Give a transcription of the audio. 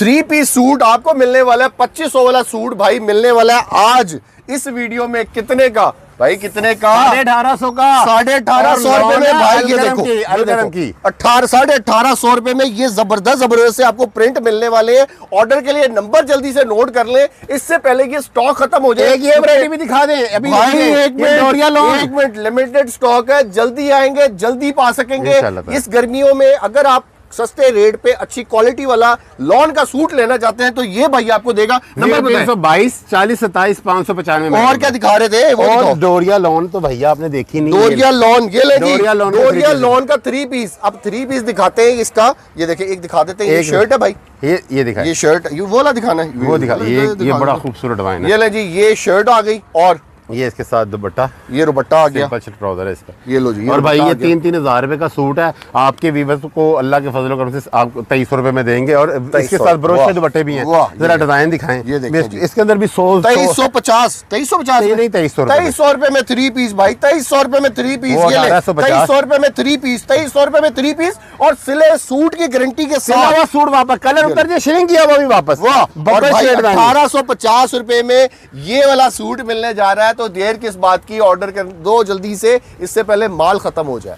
3 piece suit आपको मिलने वाला है 2500 वाला सूट भाई मिलने वाला है आज इस वीडियो में कितने का भाई, कितने का? 1850 का, 1850 रुपए में भाई। ये देखो अलगरम की 1850 रुपए में ये जबरदस्त से आपको प्रिंट मिलने वाले हैं। ऑर्डर के लिए नंबर जल्दी से नोट कर लें, इससे पहले कि स्टॉक खत्म हो जाए। एक ये वैरायटी भी दिखा दें अभी भाई, एक मिनट लिमिटेड स्टॉक है, जल्दी आएंगे, जल्दी पा सकेंगे। इंशाल्लाह। इस गर्मियों में अगर आप सस्ते रेट पे अच्छी क्वालिटी वाला लॉन का सूट लेना चाहते हैं तो ये भाई आपको देगा। नंबर 322 40 27 595 और क्या दिखा रहे थे वो और डोरिया लॉन तो भैया आपने देखी नहीं। डोरिया लॉन, ये ले जी डोरिया लॉन का 3 पीस। अब 3 पीस दिखाते हैं इसका, ये देखिए एक दिखा देते हैं। ये शर्ट है भाई, ये दिखा, ये शर्ट, ये वो वाला दिखाना है, वो दिखा, ये बड़ा खूबसूरत डिजाइन है। ये ले जी, ये शर्ट आ गई और ये इसके साथ दुपट्टा, ये दुपट्टा आ गया, सिंपल ट्राउजर है इसका। ये लो जी। और भाई ये 3-3 हजार रुपए का सूट है, आपके व्यूअर्स को अल्लाह के फजल करम से आप 2300 रुपए में देंगे। और इसके साथ ब्रोश के दुपट्टे भी हैं, जरा डिजाइन दिखाएं। ये देखिए इसके अंदर भी 2350 नहीं 2300 रुपए में 3 पीस भाई, 2300 रुपए में 3 पीस। 2300 रुपए में 3 पीस, 2300 रुपए में 3 पीस और सिले सूट की गारंटी के साथ। सूट वापस कलर उतर जाए, श्रिंक किया वो भी वापस। 1850 रुपए में ये वाला सूट मिलने जा रहा है, तो देर किस बात की, ऑर्डर कर दो जल्दी से, इससे पहले माल खत्म हो जाए।